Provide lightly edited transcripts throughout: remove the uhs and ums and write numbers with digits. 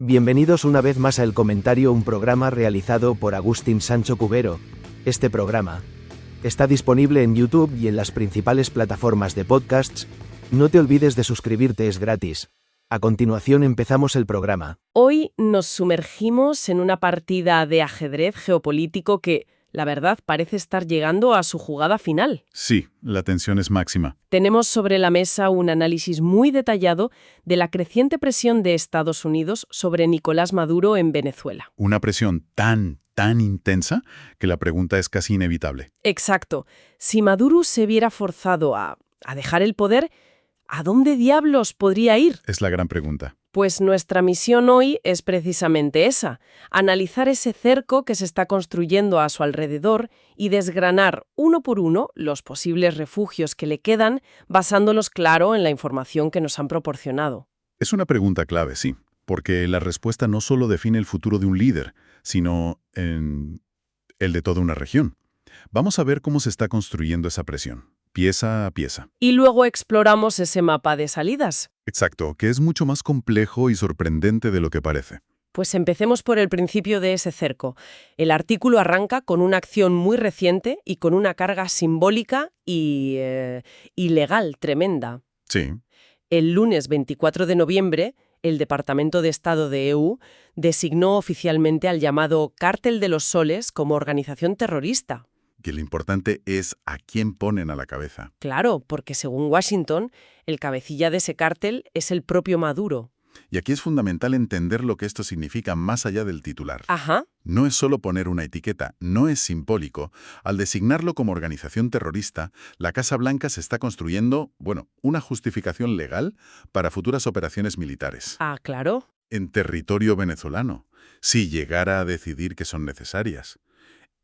Bienvenidos una vez más a El Comentario, un programa realizado por Agustín Sancho Cubero. Este programa está disponible en YouTube y en las principales plataformas de podcasts. No te olvides de suscribirte, es gratis. A continuación empezamos el programa. Hoy nos sumergimos en una partida de ajedrez geopolítico que, la verdad, parece estar llegando a su jugada final. Sí, la tensión es máxima. Tenemos sobre la mesa un análisis muy detallado de la creciente presión de Estados Unidos sobre Nicolás Maduro en Venezuela. Una presión tan intensa que la pregunta es casi inevitable. Exacto. Si Maduro se viera forzado a dejar el poder, ¿a dónde diablos podría ir? Es la gran pregunta. Pues nuestra misión hoy es precisamente esa, analizar ese cerco que se está construyendo a su alrededor y desgranar uno por uno los posibles refugios que le quedan, basándonos, claro, en la información que nos han proporcionado. Es una pregunta clave, sí, porque la respuesta no solo define el futuro de un líder, sino el de toda una región. Vamos a ver cómo se está construyendo esa presión, pieza a pieza. Y luego exploramos ese mapa de salidas. Exacto, que es mucho más complejo y sorprendente de lo que parece. Pues empecemos por el principio de ese cerco. El artículo arranca con una acción muy reciente y con una carga simbólica y legal tremenda. Sí. El lunes 24 de noviembre, el Departamento de Estado de EU designó oficialmente al llamado Cártel de los Soles como organización terrorista. Que lo importante es a quién ponen a la cabeza. Claro, porque según Washington, el cabecilla de ese cártel es el propio Maduro. Y aquí es fundamental entender lo que esto significa más allá del titular. Ajá. No es solo poner una etiqueta, no es simbólico. Al designarlo como organización terrorista, la Casa Blanca se está construyendo, una justificación legal para futuras operaciones militares. Ah, claro. En territorio venezolano, si llegara a decidir que son necesarias.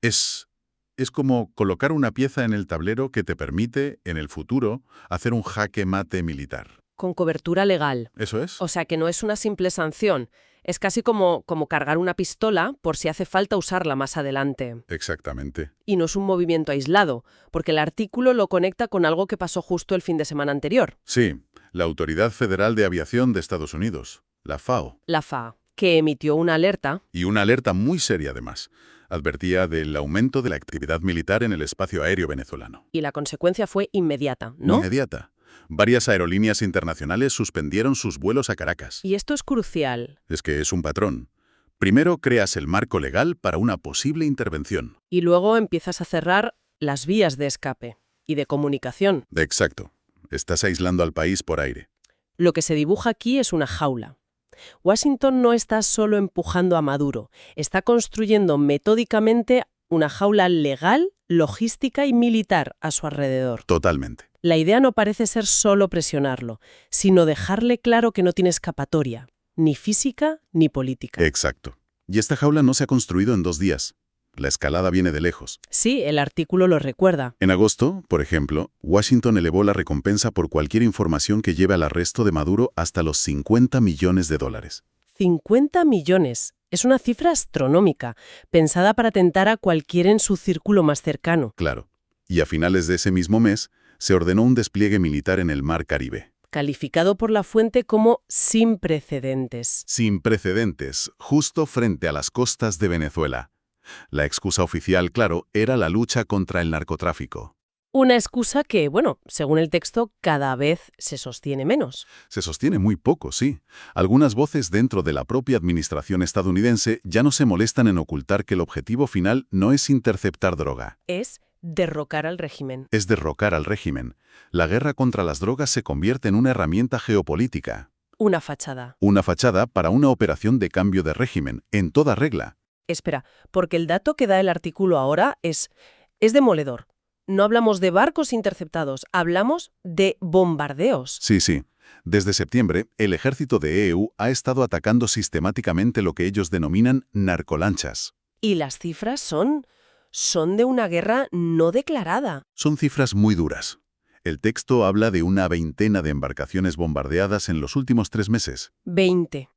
Es como colocar una pieza en el tablero que te permite, en el futuro, hacer un jaque mate militar. Con cobertura legal. ¿Eso es? O sea que no es una simple sanción. Es casi como cargar una pistola por si hace falta usarla más adelante. Exactamente. Y no es un movimiento aislado, porque el artículo lo conecta con algo que pasó justo el fin de semana anterior. Sí, la Autoridad Federal de Aviación de Estados Unidos, la FAO. La FAA, que emitió una alerta. Y una alerta muy seria además. Advertía del aumento de la actividad militar en el espacio aéreo venezolano. Y la consecuencia fue inmediata, ¿no? Inmediata. Varias aerolíneas internacionales suspendieron sus vuelos a Caracas. Y esto es crucial. Es que es un patrón. Primero creas el marco legal para una posible intervención. Y luego empiezas a cerrar las vías de escape y de comunicación. Exacto. Estás aislando al país por aire. Lo que se dibuja aquí es una jaula. Washington no está solo empujando a Maduro, está construyendo metódicamente una jaula legal, logística y militar a su alrededor. Totalmente. La idea no parece ser solo presionarlo, sino dejarle claro que no tiene escapatoria, ni física ni política. Exacto. Y esta jaula no se ha construido en 2 días. La escalada viene de lejos. Sí, el artículo lo recuerda. En agosto, por ejemplo, Washington elevó la recompensa por cualquier información que lleve al arresto de Maduro hasta los $50 millones. 50 millones. Es una cifra astronómica, pensada para tentar a cualquiera en su círculo más cercano. Claro. Y a finales de ese mismo mes, se ordenó un despliegue militar en el Mar Caribe. Calificado por la fuente como sin precedentes. Sin precedentes, justo frente a las costas de Venezuela. La excusa oficial, claro, era la lucha contra el narcotráfico. Una excusa que, según el texto, cada vez se sostiene menos. Se sostiene muy poco, sí. Algunas voces dentro de la propia administración estadounidense ya no se molestan en ocultar que el objetivo final no es interceptar droga. Es derrocar al régimen. Es derrocar al régimen. La guerra contra las drogas se convierte en una herramienta geopolítica. Una fachada. Una fachada para una operación de cambio de régimen, en toda regla. Espera, porque el dato que da el artículo ahora es demoledor. No hablamos de barcos interceptados, hablamos de bombardeos. Sí. Desde septiembre, el ejército de EU ha estado atacando sistemáticamente lo que ellos denominan narcolanchas. Y las cifras son de una guerra no declarada. Son cifras muy duras. El texto habla de una veintena de embarcaciones bombardeadas en los últimos 3 meses. 20.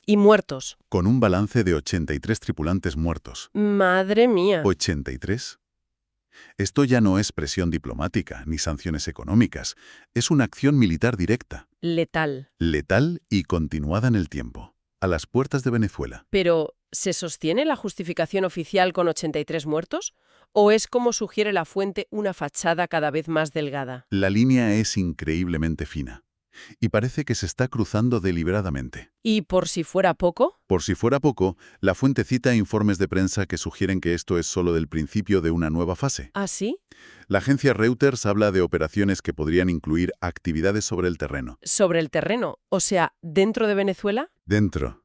Y muertos. Con un balance de 83 tripulantes muertos. Madre mía. ¿83? Esto ya no es presión diplomática ni sanciones económicas. Es una acción militar directa. Letal. Letal y continuada en el tiempo. a las puertas de Venezuela. Pero, ¿se sostiene la justificación oficial con 83 muertos? ¿O es, como sugiere la fuente, una fachada cada vez más delgada? La línea es increíblemente fina y parece que se está cruzando deliberadamente. ¿Y por si fuera poco? Por si fuera poco, la fuente cita informes de prensa que sugieren que esto es solo del principio de una nueva fase. ¿Ah, sí? La agencia Reuters habla de operaciones que podrían incluir actividades sobre el terreno. ¿Sobre el terreno? O sea, ¿dentro de Venezuela? Dentro.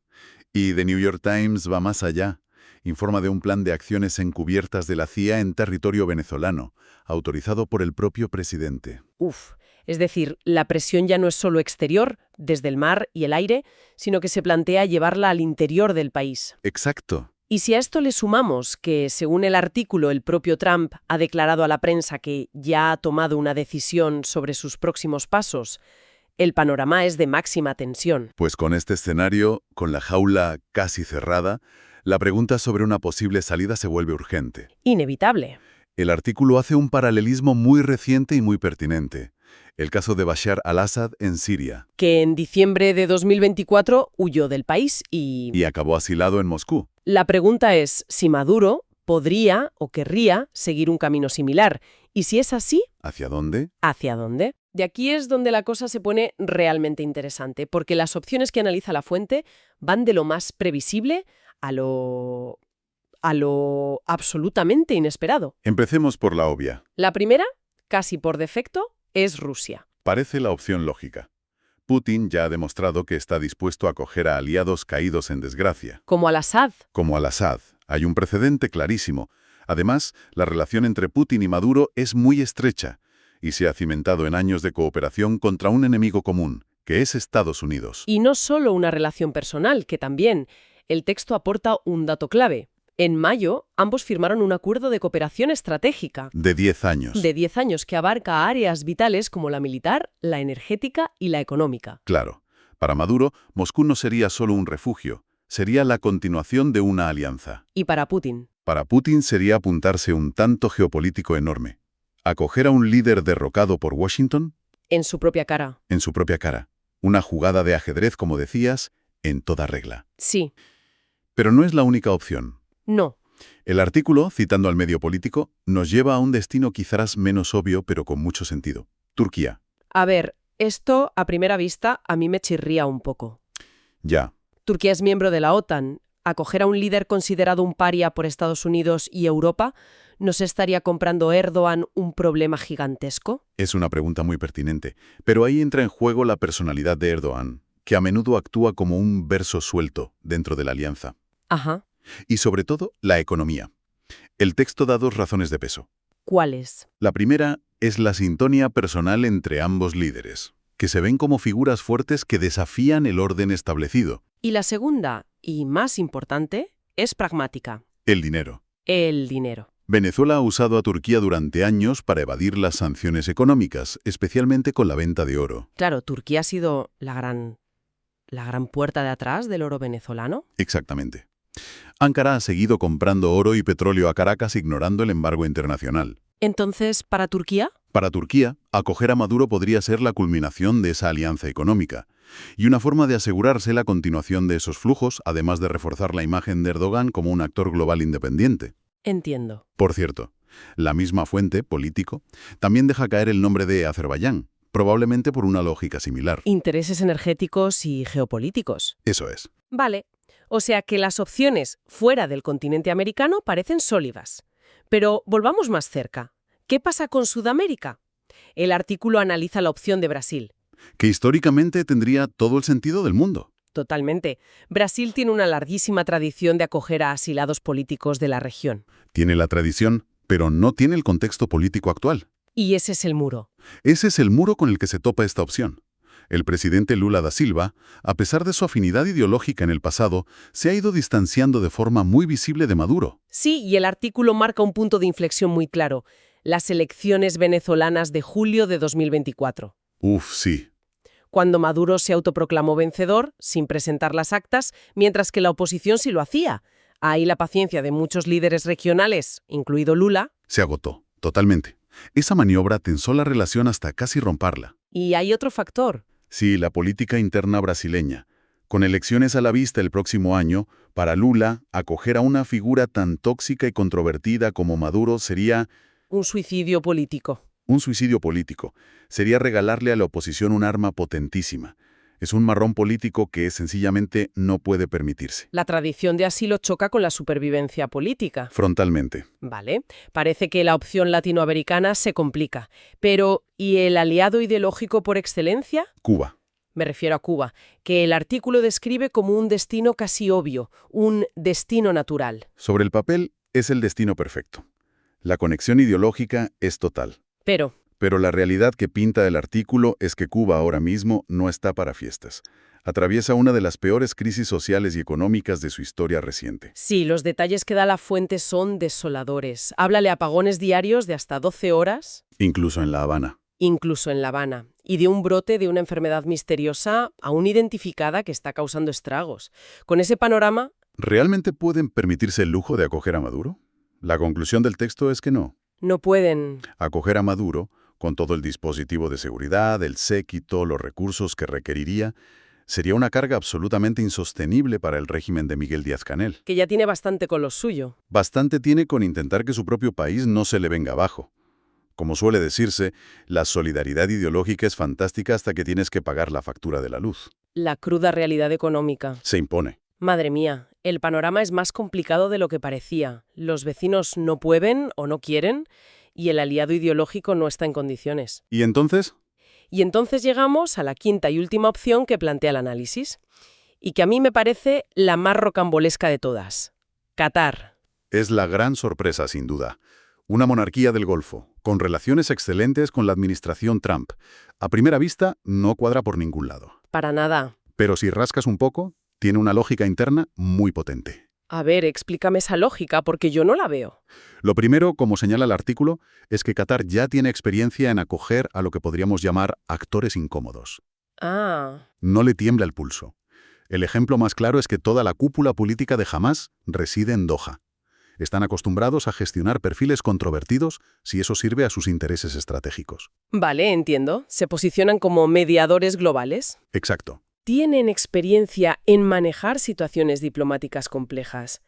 Y The New York Times va más allá. Informa de un plan de acciones encubiertas de la CIA en territorio venezolano, autorizado por el propio presidente. Uf. Es decir, la presión ya no es solo exterior, desde el mar y el aire, sino que se plantea llevarla al interior del país. Exacto. Y si a esto le sumamos que, según el artículo, el propio Trump ha declarado a la prensa que ya ha tomado una decisión sobre sus próximos pasos, el panorama es de máxima tensión. Pues con este escenario, con la jaula casi cerrada, la pregunta sobre una posible salida se vuelve urgente. Inevitable. El artículo hace un paralelismo muy reciente y muy pertinente. El caso de Bashar al-Assad en Siria. Que en diciembre de 2024 huyó del país Y acabó asilado en Moscú. La pregunta es si Maduro podría o querría seguir un camino similar. Y si es así, ¿Hacia dónde? ¿hacia dónde? De aquí es donde la cosa se pone realmente interesante, porque las opciones que analiza la fuente van de lo más previsible a lo absolutamente inesperado. Empecemos por la obvia. La primera, casi por defecto, es Rusia. Parece la opción lógica. Putin ya ha demostrado que está dispuesto a acoger a aliados caídos en desgracia. Como al-Assad. Como al-Assad. Hay un precedente clarísimo. Además, la relación entre Putin y Maduro es muy estrecha y se ha cimentado en años de cooperación contra un enemigo común, que es Estados Unidos. Y no solo una relación personal, que también. El texto aporta un dato clave. En mayo, ambos firmaron un acuerdo de cooperación estratégica. De 10 años. De 10 años que abarca áreas vitales como la militar, la energética y la económica. Claro. Para Maduro, Moscú no sería solo un refugio, sería la continuación de una alianza. Y para Putin. Para Putin sería apuntarse un tanto geopolítico enorme. Acoger a un líder derrocado por Washington En su propia cara. en su propia cara. Una jugada de ajedrez, como decías, en toda regla. Sí. Pero no es la única opción. No. El artículo, citando al medio político, nos lleva a un destino quizás menos obvio, pero con mucho sentido. Turquía. A ver, esto a primera vista a mí me chirría un poco. Ya. Turquía es miembro de la OTAN. Acoger a un líder considerado un paria por Estados Unidos y Europa, ¿no se estaría comprando Erdogan un problema gigantesco? Es una pregunta muy pertinente. Pero ahí entra en juego la personalidad de Erdogan, que a menudo actúa como un verso suelto dentro de la alianza. Ajá. Y sobre todo, la economía. El texto da dos razones de peso. ¿Cuáles? La primera es la sintonía personal entre ambos líderes, que se ven como figuras fuertes que desafían el orden establecido. Y la segunda, y más importante, es pragmática. El dinero. El dinero. Venezuela ha usado a Turquía durante años para evadir las sanciones económicas, especialmente con la venta de oro. Claro, Turquía ha sido la gran puerta de atrás del oro venezolano. Exactamente. Ankara ha seguido comprando oro y petróleo a Caracas ignorando el embargo internacional. Entonces, ¿para Turquía? Para Turquía, acoger a Maduro podría ser la culminación de esa alianza económica y una forma de asegurarse la continuación de esos flujos, además de reforzar la imagen de Erdogan como un actor global independiente. Entiendo. Por cierto, la misma fuente, Político, también deja caer el nombre de Azerbaiyán, probablemente por una lógica similar. Intereses energéticos y geopolíticos. Eso es. Vale. O sea que las opciones fuera del continente americano parecen sólidas. Pero volvamos más cerca. ¿Qué pasa con Sudamérica? El artículo analiza la opción de Brasil. Que históricamente tendría todo el sentido del mundo. Totalmente. Brasil tiene una larguísima tradición de acoger a asilados políticos de la región. Tiene la tradición, pero no tiene el contexto político actual. Y ese es el muro. Ese es el muro con el que se topa esta opción. El presidente Lula da Silva, a pesar de su afinidad ideológica en el pasado, se ha ido distanciando de forma muy visible de Maduro. Sí, y el artículo marca un punto de inflexión muy claro. Las elecciones venezolanas de julio de 2024. Sí. Cuando Maduro se autoproclamó vencedor, sin presentar las actas, mientras que la oposición sí lo hacía. Ahí la paciencia de muchos líderes regionales, incluido Lula. Se agotó, totalmente. Esa maniobra tensó la relación hasta casi romperla. Y hay otro factor. Sí, la política interna brasileña. Con elecciones a la vista el próximo año, para Lula, acoger a una figura tan tóxica y controvertida como Maduro sería Un suicidio político. un suicidio político. Sería regalarle a la oposición un arma potentísima. Es un marrón político que sencillamente no puede permitirse. La tradición de asilo choca con la supervivencia política. Frontalmente. Vale, parece que la opción latinoamericana se complica. Pero, ¿y el aliado ideológico por excelencia? Cuba. Me refiero a Cuba, que el artículo describe como un destino casi obvio, un destino natural. Sobre el papel, es el destino perfecto. La conexión ideológica es total. Pero la realidad que pinta el artículo es que Cuba ahora mismo no está para fiestas. Atraviesa una de las peores crisis sociales y económicas de su historia reciente. Sí, los detalles que da la fuente son desoladores. Háblale apagones diarios de hasta 12 horas, Incluso en La Habana. incluso en La Habana, y de un brote de una enfermedad misteriosa aún identificada que está causando estragos. Con ese panorama, ¿Realmente pueden permitirse el lujo de acoger a Maduro? La conclusión del texto es que no. no pueden. Acoger a Maduro, con todo el dispositivo de seguridad, el séquito, los recursos que requeriría, sería una carga absolutamente insostenible para el régimen de Miguel Díaz-Canel. Que ya tiene bastante con lo suyo. Bastante tiene con intentar que su propio país no se le venga abajo. Como suele decirse, la solidaridad ideológica es fantástica hasta que tienes que pagar la factura de la luz. La cruda realidad económica. Se impone. Madre mía, el panorama es más complicado de lo que parecía. Los vecinos no pueden o no quieren y el aliado ideológico no está en condiciones. ¿Y entonces? Y entonces llegamos a la quinta y última opción que plantea el análisis, y que a mí me parece la más rocambolesca de todas. Qatar. Es la gran sorpresa, sin duda. Una monarquía del Golfo, con relaciones excelentes con la administración Trump. A primera vista, no cuadra por ningún lado. Para nada. Pero si rascas un poco, tiene una lógica interna muy potente. A ver, explícame esa lógica, porque yo no la veo. Lo primero, como señala el artículo, es que Qatar ya tiene experiencia en acoger a lo que podríamos llamar actores incómodos. Ah, No le tiembla el pulso. El ejemplo más claro es que toda la cúpula política de Hamás reside en Doha. Están acostumbrados a gestionar perfiles controvertidos si eso sirve a sus intereses estratégicos. vale, entiendo. Se posicionan como mediadores globales. Exacto. Tienen experiencia en manejar situaciones diplomáticas complejas.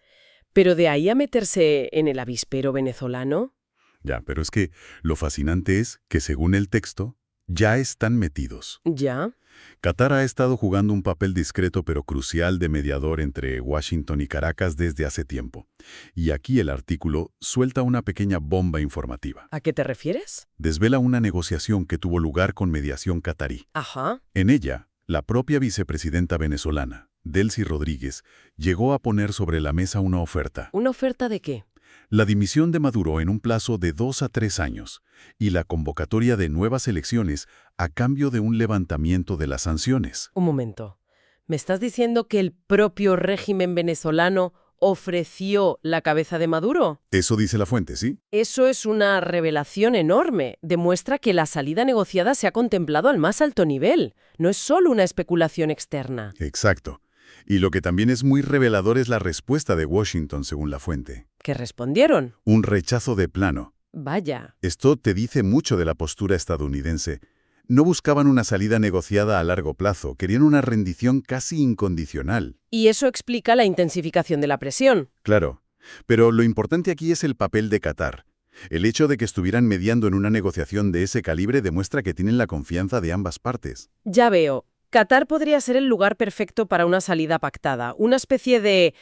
Pero de ahí a meterse en el avispero venezolano. Ya, pero es que lo fascinante es que, según el texto, ya están metidos. Ya. Qatar ha estado jugando un papel discreto pero crucial de mediador entre Washington y Caracas desde hace tiempo. Y aquí el artículo suelta una pequeña bomba informativa. ¿A qué te refieres? Desvela una negociación que tuvo lugar con mediación catarí. Ajá. En ella, la propia vicepresidenta venezolana, Delcy Rodríguez, llegó a poner sobre la mesa una oferta. ¿Una oferta de qué? La dimisión de Maduro en un plazo de 2 a 3 años y la convocatoria de nuevas elecciones a cambio de un levantamiento de las sanciones. Un momento. ¿Me estás diciendo que el propio régimen venezolano ofreció la cabeza de Maduro? Eso dice la fuente, ¿sí? Eso es una revelación enorme. Demuestra que la salida negociada se ha contemplado al más alto nivel. No es solo una especulación externa. Exacto. Y lo que también es muy revelador es la respuesta de Washington, según la fuente. ¿Qué respondieron? Un rechazo de plano. Vaya. Esto te dice mucho de la postura estadounidense. No buscaban una salida negociada a largo plazo, querían una rendición casi incondicional. Y eso explica la intensificación de la presión. Claro. Pero lo importante aquí es el papel de Qatar. El hecho de que estuvieran mediando en una negociación de ese calibre demuestra que tienen la confianza de ambas partes. Ya veo. Qatar podría ser el lugar perfecto para una salida pactada. Una especie de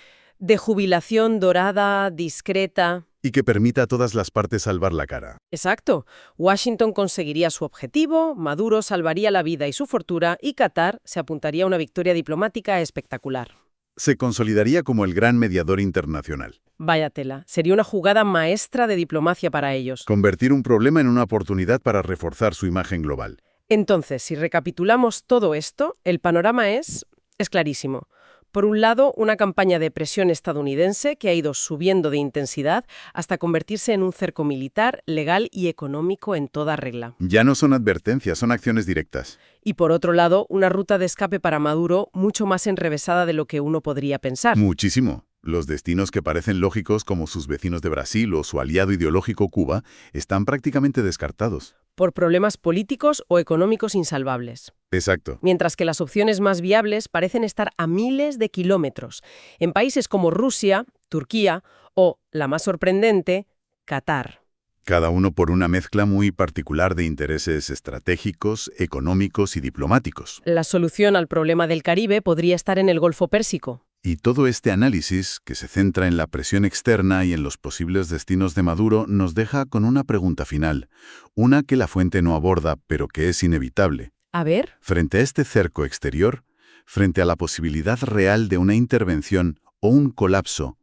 jubilación dorada, discreta. Y que permita a todas las partes salvar la cara. Exacto. Washington conseguiría su objetivo, Maduro salvaría la vida y su fortuna, y Qatar se apuntaría a una victoria diplomática espectacular. Se consolidaría como el gran mediador internacional. Vaya tela. Sería una jugada maestra de diplomacia para ellos. Convertir un problema en una oportunidad para reforzar su imagen global. Entonces, si recapitulamos todo esto, el panorama es clarísimo. Por un lado, una campaña de presión estadounidense que ha ido subiendo de intensidad hasta convertirse en un cerco militar, legal y económico en toda regla. Ya no son advertencias, son acciones directas. Y por otro lado, una ruta de escape para Maduro mucho más enrevesada de lo que uno podría pensar. Muchísimo. Los destinos que parecen lógicos, como sus vecinos de Brasil o su aliado ideológico Cuba, están prácticamente descartados. por problemas políticos o económicos insalvables. Exacto. Mientras que las opciones más viables parecen estar a miles de kilómetros, en países como Rusia, Turquía o, la más sorprendente, Qatar. Cada uno por una mezcla muy particular de intereses estratégicos, económicos y diplomáticos. La solución al problema del Caribe podría estar en el Golfo Pérsico. Y todo este análisis, que se centra en la presión externa y en los posibles destinos de Maduro, nos deja con una pregunta final, una que la fuente no aborda, pero que es inevitable. A ver. Frente a este cerco exterior, frente a la posibilidad real de una intervención o un colapso,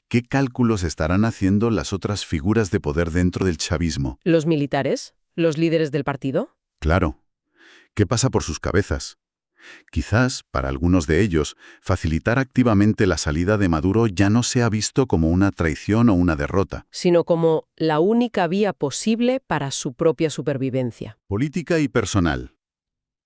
¿qué cálculos estarán haciendo las otras figuras de poder dentro del chavismo? ¿Los militares? ¿Los líderes del partido? Claro. ¿Qué pasa por sus cabezas? Quizás, para algunos de ellos, facilitar activamente la salida de Maduro ya no sea visto como una traición o una derrota. Sino como la única vía posible para su propia supervivencia. Política y personal.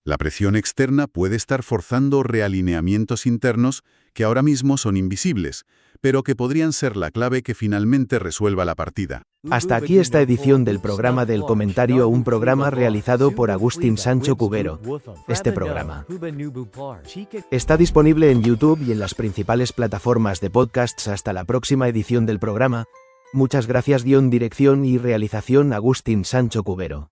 La presión externa puede estar forzando realineamientos internos que ahora mismo son invisibles, pero que podrían ser la clave que finalmente resuelva la partida. Hasta aquí esta edición del programa del comentario, un programa realizado por Agustín Sancho Cubero. Este programa está disponible en YouTube y en las principales plataformas de podcasts. Hasta la próxima edición del programa. Muchas gracias. Dirección y realización Agustín Sancho Cubero.